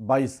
22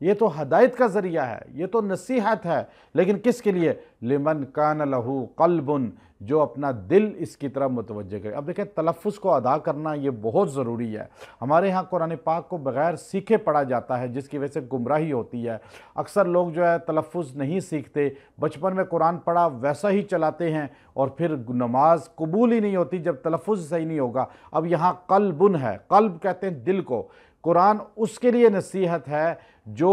یہ تو ہدایت کا ذریعہ ہے، یہ تو نصیحت ہے، لیکن کس کے لیے؟ لمن کان لہو قلب، جو اپنا دل اس کی طرف متوجہ کرے۔ اب دیکھیں تلفظ کو ادا کرنا یہ بہت ضروری ہے۔ ہمارے ہاں قرآن پاک کو بغیر سیکھے پڑھا جاتا ہے، جس کی وجہ سے گمراہی ہوتی ہے۔ اکثر لوگ جو ہے تلفظ نہیں سیکھتے، بچپن میں قرآن پڑھا ویسا ہی چلاتے ہیں، اور پھر نماز قبول ہی نہیں ہوتی جب تلفظ صحیح نہیں ہوگا۔ اب یہاں قلبن ہے، قلب کہتے ہیں دل کو۔ قرآن اس کے لیے نصیحت ہے جو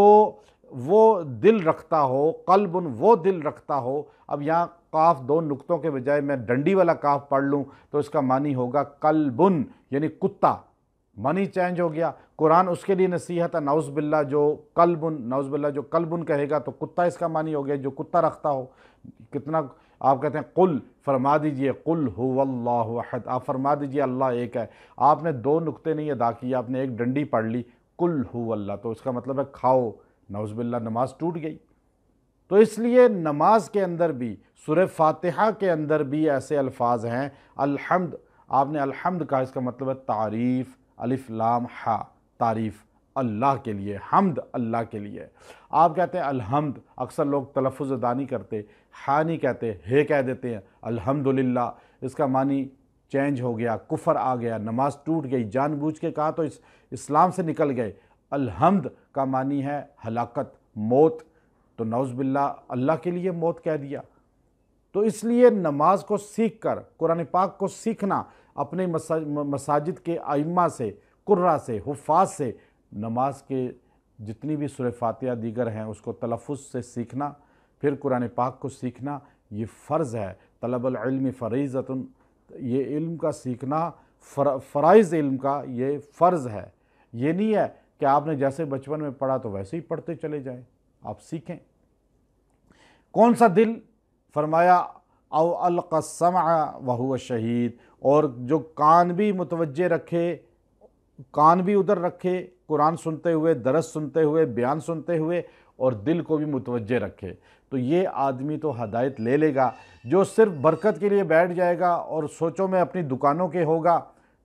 وہ دل رکھتا ہو، قلبن وہ دل رکھتا ہو۔ اب یہاں قاف دو نقطوں کے بجائے میں ڈنڈی والا قاف پڑھ لوں تو اس کا معنی ہوگا قلبن، یعنی کتا، معنی چینج ہو گیا۔ قرآن اس کے لیے نصیحت ہے، نعوذ باللہ جو قلبن، نعوذ باللہ جو قلبن کہے گا تو کتا اس کا معنی ہو گیا، جو کتا رکھتا ہو۔ کتنا آپ کہتے ہیں قل، فرما دیجئے قل هو اللہ احد، آپ فرما دیجئے اللہ ایک ہے۔ آپ نے دو نقطے نہیں ادا کیے، آپ نے ایک ڈنڈی پڑھ لی قل هو اللہ، تو اس کا مطلب ہے کھاؤ، نعوذ باللہ نماز ٹوٹ گئی۔ تو اس لیے نماز کے اندر بھی، سورہ فاتحہ کے اندر بھی ایسے الفاظ ہیں۔ الحمد، آپ نے الحمد کہا، اس کا مطلب ہے تعریف، الف لام ہا، تعریف اللہ کے لیے، حمد اللہ کے لیے۔ آپ کہتے ہیں الحمد، اکثر لوگ تلفظ ادا نہیں کرتے، ہا نہیں کہتے، ہے کہہ دیتے ہیں الحمدللہ، اس کا معنی چینج ہو گیا، کفر آ گیا، نماز ٹوٹ گئی، جان بوجھ کے کہا تو اسلام سے نکل گئے۔ الحمد کا معنی ہے ہلاکت، موت، تو نعوذ باللہ اللہ کے لیے موت کہہ دیا۔ تو اس لیے نماز کو سیکھ کر، قرآن پاک کو سیکھنا، اپنے مساجد کے ائمہ سے، قراء سے، حفاظ سے، نماز کے جتنی بھی سورہ فاتحہ دیگر ہیں اس کو تلفظ سے سیکھنا، پھر قرآن پاک کو سیکھنا، یہ فرض ہے۔ طلب العلم فریضۃ، یہ علم کا سیکھنا فرائض علم کا یہ فرض ہے۔ یہ نہیں ہے کہ آپ نے جیسے بچپن میں پڑھا تو ویسے ہی پڑھتے چلے جائیں، آپ سیکھیں۔ کون سا دل؟ فرمایا او القى السمع وهو شہید، اور جو کان بھی متوجہ رکھے، کان بھی ادھر رکھے قرآن سنتے ہوئے، درس سنتے ہوئے، بیان سنتے ہوئے، اور دل کو بھی متوجہ رکھے، تو یہ آدمی تو ہدایت لے لے گا۔ جو صرف برکت کے لیے بیٹھ جائے گا اور سوچوں میں اپنی دکانوں کے ہوگا،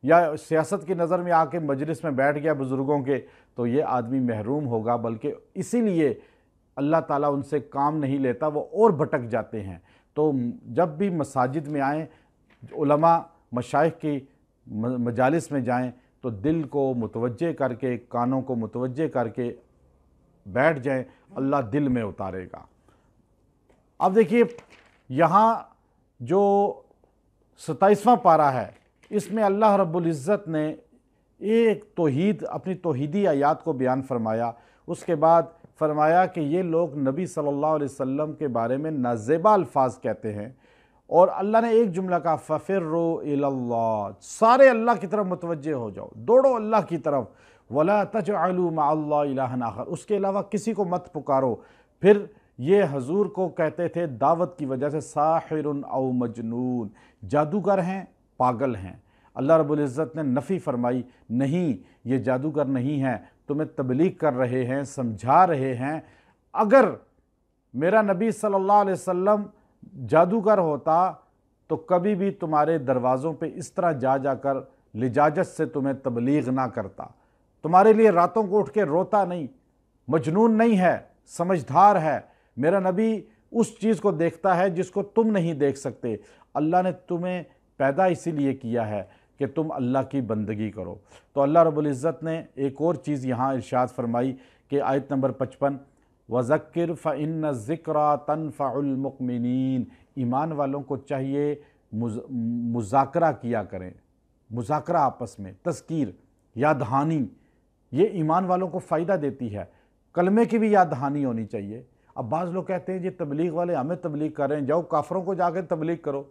یا سیاست کی نظر میں آ کے مجلس میں بیٹھ گیا بزرگوں کے، تو یہ آدمی محروم ہوگا۔ بلکہ اسی لیے اللہ تعالیٰ ان سے کام نہیں لیتا، وہ اور بھٹک جاتے ہیں۔ تو جب بھی مساجد میں آئیں، علماء مشائخ کی مجالس میں جائیں، تو دل کو متوجہ کر کے، کانوں کو متوجہ کر کے بیٹھ جائیں، اللہ دل میں اتارے گا۔ اب دیکھیے یہاں جو 27واں پارہ ہے، اس میں اللہ رب العزت نے ایک توحید، اپنی توحیدی آیات کو بیان فرمایا۔ اس کے بعد فرمایا کہ یہ لوگ نبی صلی اللہ علیہ وسلم کے بارے میں نازیبا الفاظ کہتے ہیں، اور اللہ نے ایک جملہ کہا فَفِرُّوا إِلَى اللَّهِ، سارے اللہ کی طرف متوجہ ہو جاؤ، دوڑو اللہ کی طرف۔ وَلَا تَجْعَلُوا مَعَ اللَّهِ إِلَٰهًا آخَرَ، اس کے علاوہ کسی کو مت پکارو۔ پھر یہ حضور کو کہتے تھے دعوت کی وجہ سے ساحر او مجنون، جادوگر ہیں، پاگل ہیں۔ اللہ رب العزت نے نفی فرمائی، نہیں یہ جادوگر نہیں ہیں، تمہیں تبلیغ کر رہے ہیں، سمجھا رہے ہیں۔ اگر میرا نبی صلی اللہ علیہ وسلم جادوگر ہوتا تو کبھی بھی تمہارے دروازوں پہ اس طرح جا جا کر لجاجت سے تمہیں تبلیغ نہ کرتا، تمہارے لیے راتوں کو اٹھ کے روتا نہیں، مجنون نہیں ہے، سمجھدار ہے۔ میرا نبی اس چیز کو دیکھتا ہے جس کو تم نہیں دیکھ سکتے۔ اللہ نے تمہیں پیدا اسی لیے کیا ہے کہ تم اللہ کی بندگی کرو۔ تو اللہ رب العزت نے ایک اور چیز یہاں ارشاد فرمائی کہ آیت نمبر 55، وَذَكِّرْ فَإِنَّ الذِّكْرَىٰ تَنفَعُ الْمُؤْمِنِينَ، ایمان والوں کو چاہیے مذاکرہ کیا کریں، مذاکرہ آپس میں، تذکیر، یاد دہانی، یہ ایمان والوں کو فائدہ دیتی ہے۔ کلمے کی بھی یاد دہانی ہونی چاہیے۔ اب بعض لوگ کہتے ہیں جی تبلیغ والے ہمیں تبلیغ کر رہے ہیں، جاؤ کافروں کو جا کے تبلیغ کرو۔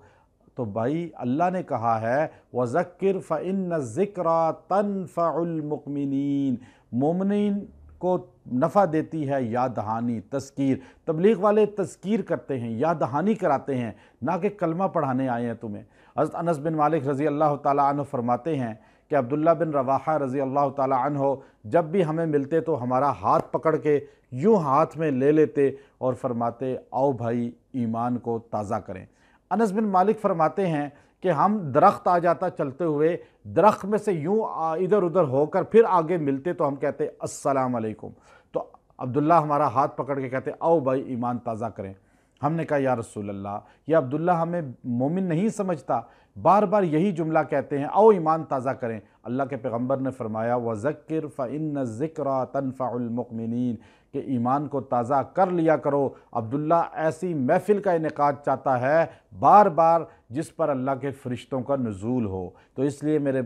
تو بھائی اللہ نے کہا ہے وَذَكِّرْ فَإِنَّ الذِّكْرَىٰ تَنفَعُ الْمُؤْمِنِينَ، مومنین کو نفع دیتی ہے یاد دہانی، تذکیر۔ تبلیغ والے تذکیر کرتے ہیں، یاد دہانی کراتے ہیں، نہ کہ کلمہ پڑھانے آئے ہیں تمہیں۔ حضرت انس بن مالک رضی اللہ تعالیٰ عنہ فرماتے ہیں کہ عبداللہ بن رواحہ رضی اللہ تعالیٰ عنہ جب بھی ہمیں ملتے تو ہمارا ہاتھ پکڑ کے یوں ہاتھ میں لے لیتے اور فرماتے آؤ بھائی ایمان کو تازہ کریں۔ انس بن مالک فرماتے ہیں کہ ہم درخت آ جاتا چلتے ہوئے، درخت میں سے یوں ادھر ادھر ہو کر پھر آگے ملتے تو ہم کہتے السلام علیکم۔ تو عبداللہ ہمارا ہاتھ پکڑ کے کہتے آؤ بھائی ایمان تازہ کریں۔ ہم نے کہا یا رسول اللہ، یہ عبداللہ ہمیں مومن نہیں سمجھتا، بار بار یہی جملہ کہتے ہیں آؤ ایمان تازہ کریں۔ اللہ کے پیغمبر نے فرمایا وَذَكِّرْ فَإِنَّ الذِّكْرَى تَنْفَعُ الْمُؤْمِنِينَ، کہ ایمان کو تازہ کر لیا کرو۔ عبداللہ ایسی محفل کا انعقاد چاہتا ہے بار بار جس پر اللہ کے فرشتوں کا نزول ہو۔ تو اس لیے میرے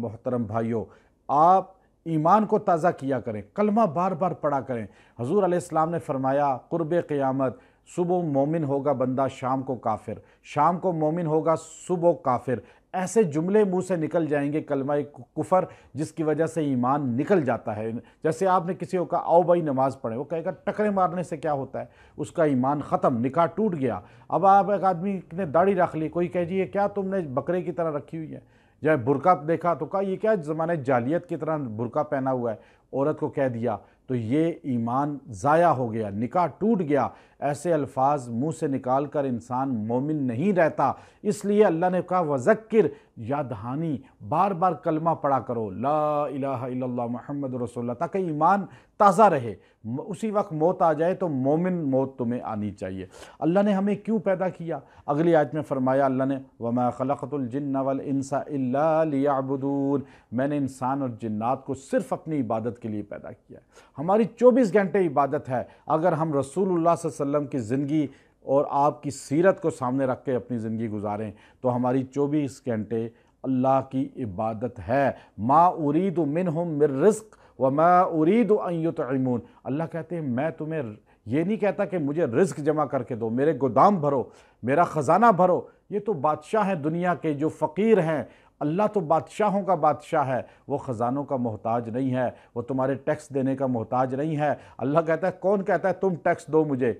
محترم بھائیوں، آپ ایمان کو تازہ کیا کریں، کلمہ بار بار پڑھا کریں۔ حضور علیہ السلام نے فرمایا قرب قیامت صبح مومن ہوگا بندہ، شام کو کافر، شام کو مومن ہوگا، صبح کافر۔ ایسے جملے منہ سے نکل جائیں گے کلمہ کفر جس کی وجہ سے ایمان نکل جاتا ہے۔ جیسے آپ نے کسی کو کہا آؤ بھائی نماز پڑھیں، وہ کہے گا ٹکرے مارنے سے کیا ہوتا ہے، اس کا ایمان ختم، نکاح ٹوٹ گیا۔ اب آپ ایک آدمی نے داڑھی رکھ لی، کوئی کہے جی یہ کیا تم نے بکرے کی طرح رکھی ہوئی ہے، یا برقع دیکھا تو کہا یہ کیا زمانے جاہلیت کی طرح برقع پہنا ہوا ہے، عورت کو کہہ دیا، تو یہ ایمان ضائع ہو گیا، نکاح ٹوٹ گیا۔ ایسے الفاظ منہ سے نکال کر انسان مومن نہیں رہتا۔ اس لیے اللہ نے کہا وذکر، یاد دہانی، بار بار کلمہ پڑھا کرو لا الہ الا اللہ محمد رسول اللہ، تاکہ ایمان تازہ رہے۔ اسی وقت موت آ جائے تو مومن موت تمہیں آنی چاہیے۔ اللہ نے ہمیں کیوں پیدا کیا؟ اگلی آیت میں فرمایا اللہ نے وَمَا خَلَقْتُ الْجِنَّ وَالْإِنسَ إِلَّا لِيَعْبُدُونَ، میں نے انسان اور جنات کو صرف اپنی عبادت کے لیے پیدا کیا ہے۔ ہماری 24 گھنٹے عبادت ہے۔ اگر ہم رسول اللہ صلی اللہ علیہ وسلم کی زندگی اور آپ کی سیرت کو سامنے رکھ کے اپنی زندگی گزاریں تو ہماری 24 گھنٹے اللہ کی عبادت ہے۔ ما اريد منہم من رزق وما اريد ان يطعمون، اللہ کہتے ہیں میں تمہیں یہ نہیں کہتا کہ مجھے رزق جمع کر کے دو، میرے گودام بھرو، میرا خزانہ بھرو۔ یہ تو بادشاہ ہیں دنیا کے جو فقیر ہیں، اللہ تو بادشاہوں کا بادشاہ ہے، وہ خزانوں کا محتاج نہیں ہے، وہ تمہارے ٹیکس دینے کا محتاج نہیں ہے۔ اللہ کہتا ہے کون کہتا ہے تم ٹیکس دو مجھے،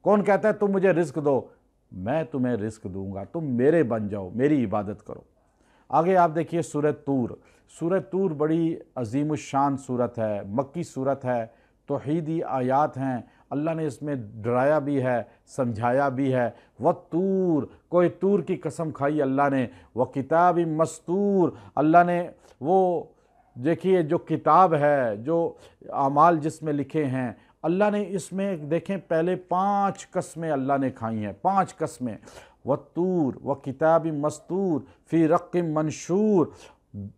کون کہتا ہے تم مجھے رزق دو، میں تمہیں رزق دوں گا، تم میرے بن جاؤ، میری عبادت کرو۔ آگے آپ دیکھیے سورہ طور۔ سورہ طور بڑی عظیم الشان صورت ہے، مکی صورت ہے، توحیدی آیات ہیں۔ اللہ نے اس میں ڈرایا بھی ہے، سمجھایا بھی ہے۔ وَالطور، کوئی طور کی قسم کھائی اللہ نے۔ وَکِتَابٍ مَسْطُور، اللہ نے وہ دیکھیے جو کتاب ہے، جو اعمال جس میں لکھے ہیں، اللہ نے اس میں دیکھیں پہلے 5 قسمیں اللہ نے کھائی ہیں، 5 قسمیں۔ وَالطور وَکِتَابٍ مَسْطُور فِي رَقٍّ مَنشُور،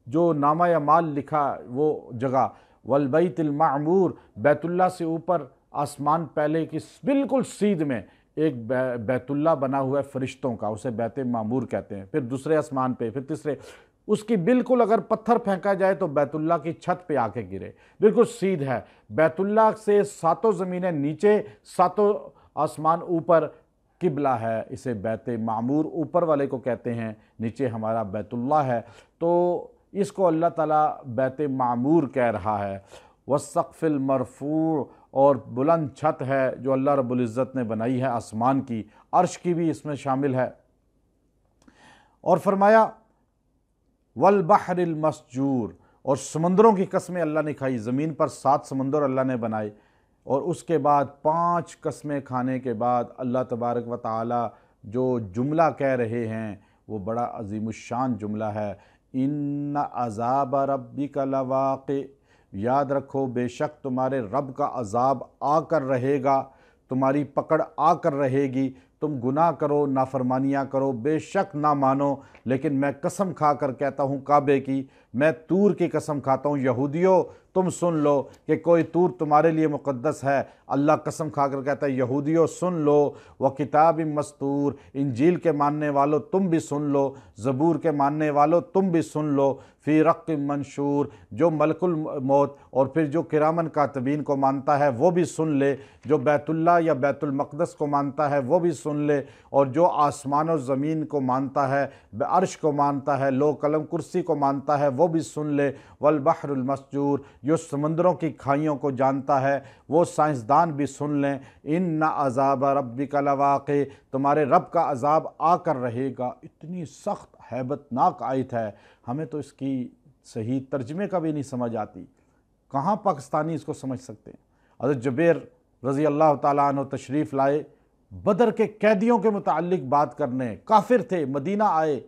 جو نامہ اعمال لکھا وہ جگہ۔ وَالْبَيْتِ الْمَعْمُور، بیت اللہ سے اوپر آسمان پہلے کی بالکل سیدھ میں ایک بیت اللہ بنا ہوا ہے فرشتوں کا، اسے بیت معمور کہتے ہیں۔ پھر دوسرے آسمان پہ، پھر تیسرے، اس کی بالکل اگر پتھر پھینکا جائے تو بیت اللہ کی چھت پہ آ کے گرے، بالکل سیدھ ہے۔ بیت اللہ سے 7 زمینیں نیچے، 7 آسمان اوپر قبلہ ہے، اسے بیت معمور اوپر والے کو کہتے ہیں، نیچے ہمارا بیت اللہ ہے، تو اس کو اللہ تعالیٰ بیت معمور کہہ رہا ہے۔ والسقف المرفوع، اور بلند چھت ہے جو اللہ رب العزت نے بنائی ہے آسمان کی، عرش کی بھی اس میں شامل ہے۔ اور فرمایا والبحر المسجور، اور سمندروں کی قسمیں اللہ نے کھائی، زمین پر 7 سمندر اللہ نے بنائے، اور اس کے بعد 5 قسمیں کھانے کے بعد اللہ تبارک و تعالی جو جملہ کہہ رہے ہیں وہ بڑا عظیم الشان جملہ ہے۔ ان عذاب ربک لواقع، یاد رکھو بے شک تمہارے رب کا عذاب آ کر رہے گا، تمہاری پکڑ آ کر رہے گی، تم گناہ کرو، نافرمانیاں کرو، بے شک نہ مانو، لیکن میں قسم کھا کر کہتا ہوں کعبے کی، میں طور کی قسم کھاتا ہوں، یہودیوں تم سن لو کہ کوئی طور تمہارے لیے مقدس ہے۔ اللہ قسم کھا کر کہتا ہے یہودیوں سن لو، وہ کتاب مستور، انجیل کے ماننے والوں تم بھی سن لو، زبور کے ماننے والوں تم بھی سن لو، فی رق منشور، جو ملک الموت اور پھر جو کرامن کاتبین کو مانتا ہے وہ بھی سن لے، جو بیت اللہ یا بیت المقدس کو مانتا ہے وہ بھی سن لے، اور جو آسمان و زمین کو مانتا ہے، عرش کو مانتا ہے، لوح قلم کرسی کو مانتا ہے وہ بھی سن لے۔ والبحر المسجور، جو سمندروں کی کھائیوں کو جانتا ہے وہ سائنسدان بھی سن لیں۔ ان عذاب ربک لواقع، تمہارے رب کا عذاب آ کر رہے گا۔ اتنی سخت ہیبت ناک آیت ہے، ہمیں تو اس کی صحیح ترجمے کا بھی نہیں سمجھ آتی، کہاں پاکستانی اس کو سمجھ سکتے ہیں۔ حضرت جبیر رضی اللہ تعالیٰ عنہ تشریف لائے بدر کے قیدیوں کے متعلق بات کرنے، کافر تھے، مدینہ آئے،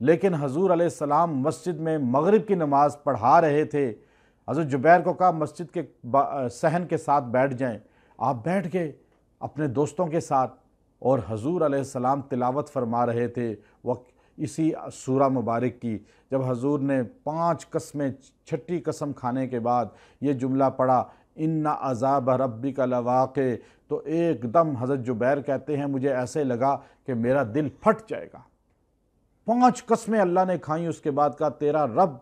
لیکن حضور علیہ السلام مسجد میں مغرب کی نماز پڑھا رہے تھے۔ حضرت جبیر کو کہا مسجد کے صحن کے ساتھ بیٹھ جائیں، آپ بیٹھ گئے اپنے دوستوں کے ساتھ، اور حضور علیہ السلام تلاوت فرما رہے تھے وہ اسی سورہ مبارک کی۔ جب حضور نے 5 قسمیں، 6ٹھی قسم کھانے کے بعد یہ جملہ پڑھا ان عذاب ربک لواقع، تو ایک دم حضرت جبیر کہتے ہیں مجھے ایسے لگا کہ میرا دل پھٹ جائے گا۔ 5 قسمیں اللہ نے کھائیں، اس کے بعد کہا تیرا رب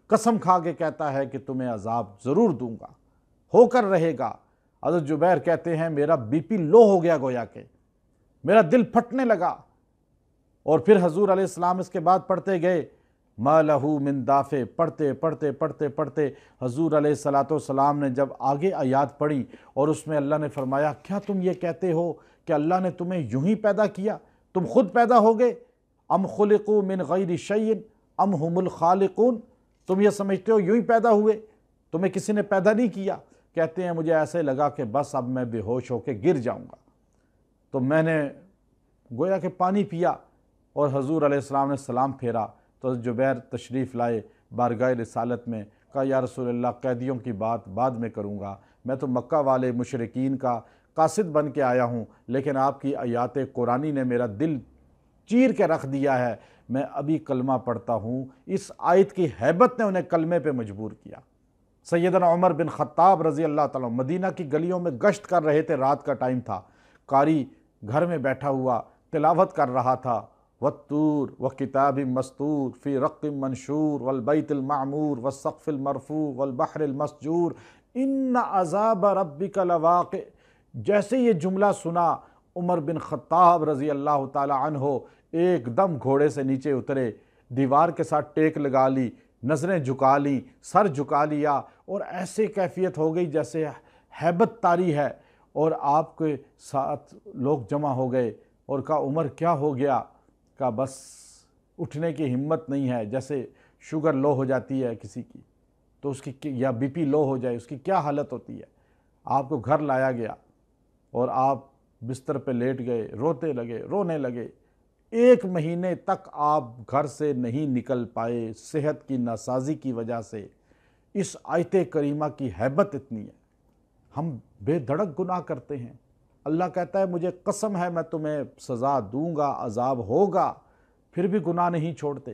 قسم کھا کے کہتا ہے کہ تمہیں عذاب ضرور دوں گا، ہو کر رہے گا۔ حضرت جبیر کہتے ہیں میرا بی پی لو ہو گیا، گویا کہ میرا دل پھٹنے لگا۔ اور پھر حضور علیہ السلام اس کے بعد پڑھتے گئے ما لہو من دافع، پڑھتے پڑھتے پڑھتے پڑھتے حضور علیہ السلام نے جب آگے آیات پڑھی اور اس میں اللہ نے فرمایا کیا تم یہ کہتے ہو کہ اللہ نے تمہیں یوں ہی پیدا کیا، تم خود پیدا ہو گئے؟ ام خلقوا من غیر شیء ام هم الخالقون، تم یہ سمجھتے ہو یوں ہی پیدا ہوئے، تمہیں کسی نے پیدا نہیں کیا؟ کہتے ہیں مجھے ایسے لگا کہ بس اب میں بے ہوش ہو کے گر جاؤں گا، تو میں نے گویا کہ پانی پیا اور حضور علیہ السلام نے سلام پھیرا تو حضرت جبیر تشریف لائے بارگاہ رسالت میں، کہا یا رسول اللہ قیدیوں کی بات بعد میں کروں گا، میں تو مکہ والے مشرکین کا قاصد بن کے آیا ہوں، لیکن آپ کی آیات قرآنی نے میرا دل چیر کے رکھ دیا ہے، میں ابھی کلمہ پڑھتا ہوں۔ اس آیت کی ہیبت نے انہیں کلمے پہ مجبور کیا۔ سیدنا عمر بن خطاب رضی اللہ تعالیٰ مدینہ کی گلیوں میں گشت کر رہے تھے، رات کا ٹائم تھا، قاری گھر میں بیٹھا ہوا تلاوت کر رہا تھا والطور وکتاب مستور فی رق منشور والبیت المعمور والسقف المرفوع والبحر المسجور ان عذاب ربک لواقع۔ جیسے یہ جملہ سنا عمر بن خطاب رضی اللہ تعالی عنہ ایک دم گھوڑے سے نیچے اترے، دیوار کے ساتھ ٹیک لگا لی، نظریں جھکا لیں، سر جھکا لیا، اور ایسے کیفیت ہو گئی جیسے ہیبت طاری ہے، اور آپ کے ساتھ لوگ جمع ہو گئے اور کہا عمر کیا ہو گیا؟ کہا بس اٹھنے کی ہمت نہیں ہے، جیسے شوگر لو ہو جاتی ہے کسی کی تو اس کی یا بی پی لو ہو جائے اس کی کیا حالت ہوتی ہے۔ آپ کو گھر لایا گیا اور آپ بستر پہ لیٹ گئے، روتے لگے، رونے لگے، 1 مہینے تک آپ گھر سے نہیں نکل پائے صحت کی ناسازی کی وجہ سے۔ اس آیت کریمہ کی ہیبت اتنی ہے، ہم بے دھڑک گناہ کرتے ہیں، اللہ کہتا ہے مجھے قسم ہے میں تمہیں سزا دوں گا، عذاب ہوگا، پھر بھی گناہ نہیں چھوڑتے۔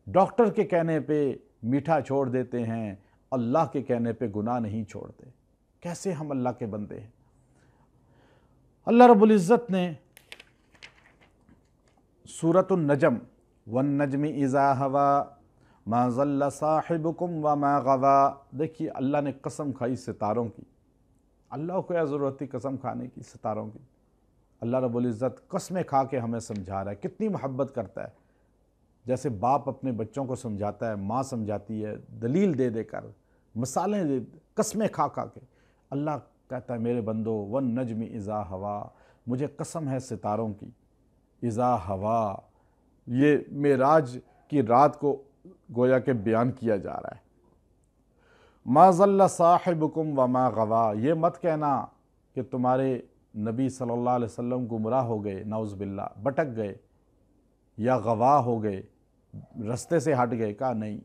ڈاکٹر کے کہنے پہ میٹھا چھوڑ دیتے ہیں، اللہ کے کہنے پہ گناہ نہیں چھوڑتے۔ کیسے ہم اللہ کے بندے ہیں؟ اللہ رب العزت نے سورۃ النجم والنجم اذا ہوا ما ضل صاحبکم وما غوا، دیکھیے اللہ نے قسم کھائی ستاروں کی۔ اللہ کو کیا ضرورت تھی قسم کھانے کی ستاروں کی؟ اللہ رب العزت قسمیں کھا کے ہمیں سمجھا رہا ہے، کتنی محبت کرتا ہے۔ جیسے باپ اپنے بچوں کو سمجھاتا ہے، ماں سمجھاتی ہے دلیل دے دے کر، مثالیں دے، قسمیں کھا کھا کے۔ اللہ کہتا ہے میرے بندو والنجم اذا ہوا، مجھے قسم ہے ستاروں کی، اذا ہوا، یہ معراج کی رات کو گویا کہ بیان کیا جا رہا ہے۔ ما ضل صاحبکم وما غوا، یہ مت کہنا کہ تمہارے نبی صلی اللہ علیہ وسلم گمراہ ہو گئے، نعوذ باللہ، بھٹک گئے یا غوا ہو گئے، رستے سے ہٹ گئے، کہا نہیں۔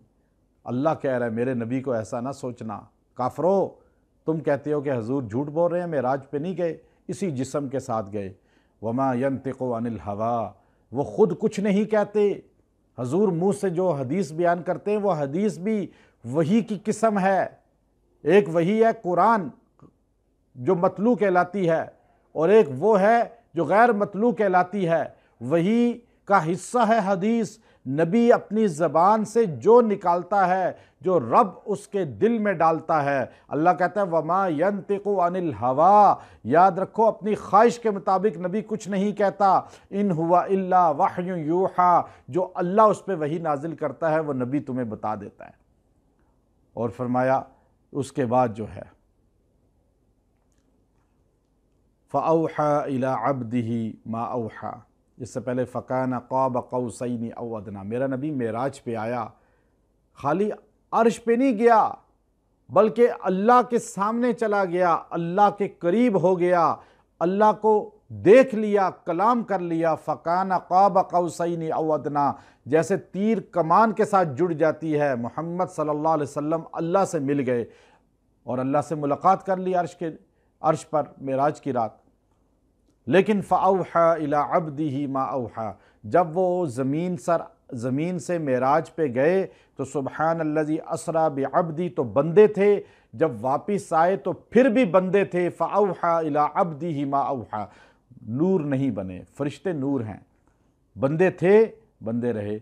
اللہ کہہ رہا ہے میرے نبی کو ایسا نہ سوچنا۔ کافرو، تم کہتے ہو کہ حضور جھوٹ بول رہے ہیں، معراج پہ نہیں گئے، اسی جسم کے ساتھ گئے۔ وما ينطق عن الہوا، وہ خود کچھ نہیں کہتے۔ حضور منہ سے جو حدیث بیان کرتے ہیں وہ حدیث بھی وحی کی قسم ہے۔ ایک وحی ہے قرآن جو مطلوع کہلاتی ہے، اور ایک وہ ہے جو غیر مطلوع کہلاتی ہے۔ وحی کا حصہ ہے حدیث، نبی اپنی زبان سے جو نکالتا ہے، جو رب اس کے دل میں ڈالتا ہے۔ اللہ کہتا ہے وما ینطق عن الہوا، یاد رکھو اپنی خواہش کے مطابق نبی کچھ نہیں کہتا۔ ان ہوا الا وحی یوحیٰ، جو اللہ اس پہ وحی نازل کرتا ہے وہ نبی تمہیں بتا دیتا ہے۔ اور فرمایا اس کے بعد جو ہے فَأَوْحَى إِلَىٰ عَبْدِهِ مَا أَوْحَىٰ، اس سے پہلے فَكَانَ قَابَ قَوْسَيْنِ أَوْ أَدْنَىٰ، میرا نبی معراج پہ آیا، خالی عرش پہ نہیں گیا بلکہ اللہ کے سامنے چلا گیا، اللہ کے قریب ہو گیا، اللہ کو دیکھ لیا، کلام کر لیا، فکان قاب قوسین او ادنا، جیسے تیر کمان کے ساتھ جڑ جاتی ہے، محمد صلی اللہ علیہ وسلم اللہ سے مل گئے اور اللہ سے ملاقات کر لی عرش پر معراج کی رات۔ لیکن فَأَوْحَى إِلَىٰ عَبْدِهِ مَا أَوْحَى، جب وہ زمین سے معراج پہ گئے تو سبحان الذی اسریٰ بعبدی تو بندے تھے، جب واپس آئے تو پھر بھی بندے تھے، فَأَوْحَى إِلَىٰ عَبْدِهِ مَا أَوْحَى، نور نہیں بنے، فرشتے نور ہیں، بندے تھے بندے رہے۔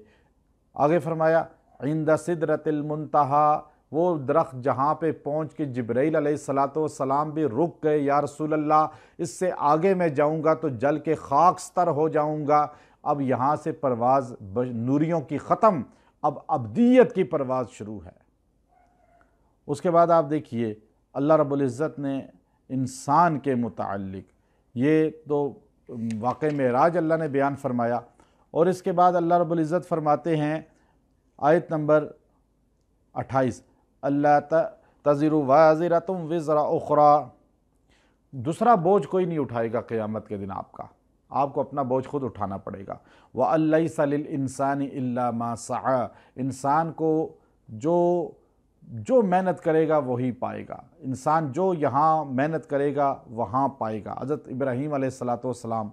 آگے فرمایا عند سدرۃ المنتہا، وہ درخت جہاں پہ پہنچ کے جبرائیل علیہ السلام بھی رک گئے، یا رسول اللہ اس سے آگے میں جاؤں گا تو جل کے خاکستر ہو جاؤں گا، اب یہاں سے پرواز نوریوں کی ختم، اب ابدیت کی پرواز شروع ہے۔ اس کے بعد آپ دیکھیے اللہ رب العزت نے انسان کے متعلق یہ تو واقع معراج اللہ نے بیان فرمایا، اور اس کے بعد اللہ رب العزت فرماتے ہیں آیت نمبر 28، اللہ تزر وازرۃ وزر اخری، دوسرا بوجھ کوئی نہیں اٹھائے گا قیامت کے دن آپ کو اپنا بوجھ خود اٹھانا پڑے گا۔ وَأَلَّيْسَ لِلْإِنسَانِ إِلَّا مَا سَعَى، انسان کو جو محنت کرے گا وہی پائے گا، انسان جو یہاں محنت کرے گا وہاں پائے گا۔ حضرت ابراہیم علیہ السلام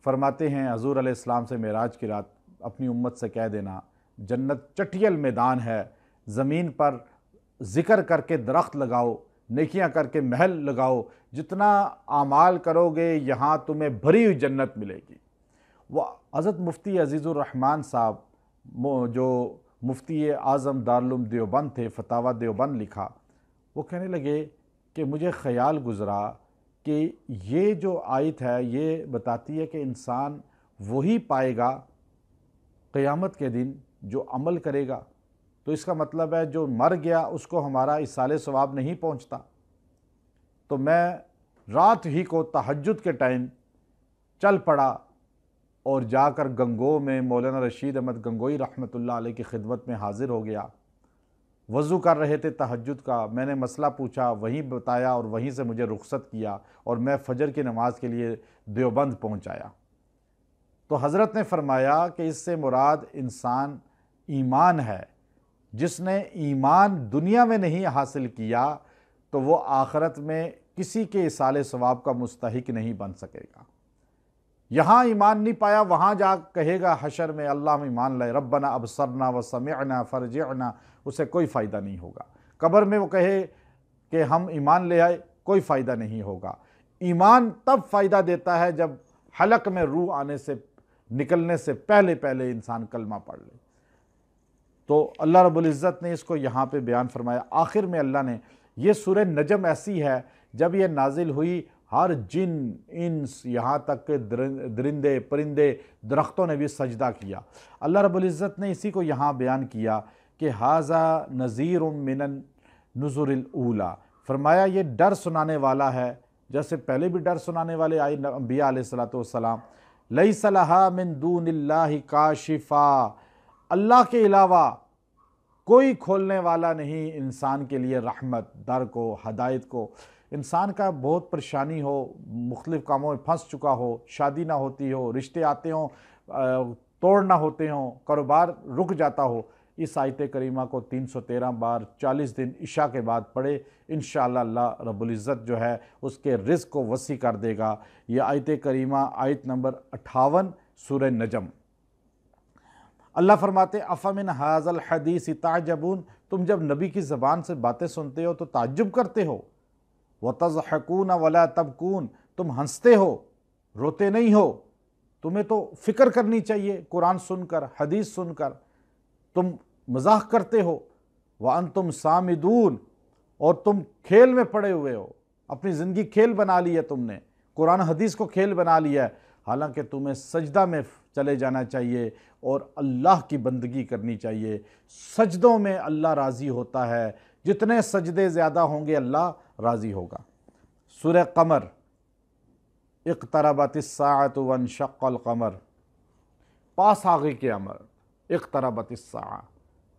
فرماتے ہیں حضور علیہ السلام سے معراج کی رات، اپنی امت سے کہہ دینا جنت چٹیل میدان ہے، زمین پر ذکر کر کے درخت لگاؤ، نیکیاں کر کے محل لگاؤ، جتنا اعمال کرو گے یہاں تمہیں بھری ہوئی جنت ملے گی۔ وہ حضرت مفتی عزیز الرحمن صاحب جو مفتی اعظم دارالعلوم دیوبند تھے، فتاویٰ دیوبند لکھا، وہ کہنے لگے کہ مجھے خیال گزرا کہ یہ جو آیت ہے یہ بتاتی ہے کہ انسان وہی پائے گا قیامت کے دن جو عمل کرے گا، تو اس کا مطلب ہے جو مر گیا اس کو ہمارا اصالِ ثواب نہیں پہنچتا۔ تو میں رات ہی کو تہجد کے ٹائم چل پڑا اور جا کر گنگو میں مولانا رشید احمد گنگوئی رحمۃ اللہ علیہ کی خدمت میں حاضر ہو گیا۔ وضو کر رہے تھے تہجد کا، میں نے مسئلہ پوچھا، وہیں بتایا اور وہیں سے مجھے رخصت کیا اور میں فجر کی نماز کے لیے دیوبند پہنچ آیا۔ تو حضرت نے فرمایا کہ اس سے مراد انسان ایمان ہے، جس نے ایمان دنیا میں نہیں حاصل کیا تو وہ آخرت میں کسی کے اصالِ ثواب کا مستحق نہیں بن سکے گا۔ یہاں ایمان نہیں پایا، وہاں جا کہے گا حشر میں اللہ ہم ایمان لائے، ربنا ابصرنا وسمعنا فرجعنا، اسے کوئی فائدہ نہیں ہوگا۔ قبر میں وہ کہے کہ ہم ایمان لے آئے، کوئی فائدہ نہیں ہوگا۔ ایمان تب فائدہ دیتا ہے جب حلق میں روح نکلنے سے پہلے انسان کلمہ پڑھ لے۔ تو اللہ رب العزت نے اس کو یہاں پہ بیان فرمایا۔ آخر میں اللہ نے، یہ سورہ نجم ایسی ہے جب یہ نازل ہوئی ہر جن انس یہاں تک کہ درندے پرندے درختوں نے بھی سجدہ کیا۔ اللہ رب العزت نے اسی کو یہاں بیان کیا کہ ھذا نذیر من النذر الاولی، فرمایا یہ ڈر سنانے والا ہے، جیسے پہلے بھی ڈر سنانے والے آئے انبیاء علیہ السلام۔ لیس لہا من دون اللہ کاشفا، اللہ کے علاوہ کوئی کھولنے والا نہیں انسان کے لیے رحمت در کو، ہدایت کو۔ انسان کا بہت پریشانی ہو، مختلف کاموں میں پھنس چکا ہو، شادی نہ ہوتی ہو، رشتے آتے ہوں توڑ نہ ہوتے ہوں، کاروبار رک جاتا ہو، اس آیت کریمہ کو 313 بار 40 دن عشاء کے بعد پڑھے، انشاءاللہ اللہ رب العزت جو ہے اس کے رزق کو وسیع کر دے گا۔ یہ آیت کریمہ آیت نمبر 58 سورہ نجم۔ اللہ فرماتے افمن ھذا الحدیث تعجبون، تم جب نبی کی زبان سے باتیں سنتے ہو تو تعجب کرتے ہو، وتضحکون ولا تبکون، تم ہنستے ہو روتے نہیں ہو، تمہیں تو فکر کرنی چاہیے قرآن سن کر، حدیث سن کر، تم مزاح کرتے ہو، وانتم صامدون، اور تم کھیل میں پڑے ہوئے ہو، اپنی زندگی کھیل بنا لی ہے تم نے، قرآن حدیث کو کھیل بنا لیا ہے، حالانکہ تمہیں سجدہ میں چلے جانا چاہیے اور اللہ کی بندگی کرنی چاہیے۔ سجدوں میں اللہ راضی ہوتا ہے، جتنے سجدے زیادہ ہوں گے اللہ راضی ہوگا۔ سورہ قمر، اقتربت الساعۃ وانشق القمر، پاس آ گئی قیامت، اقتربت الساعہ،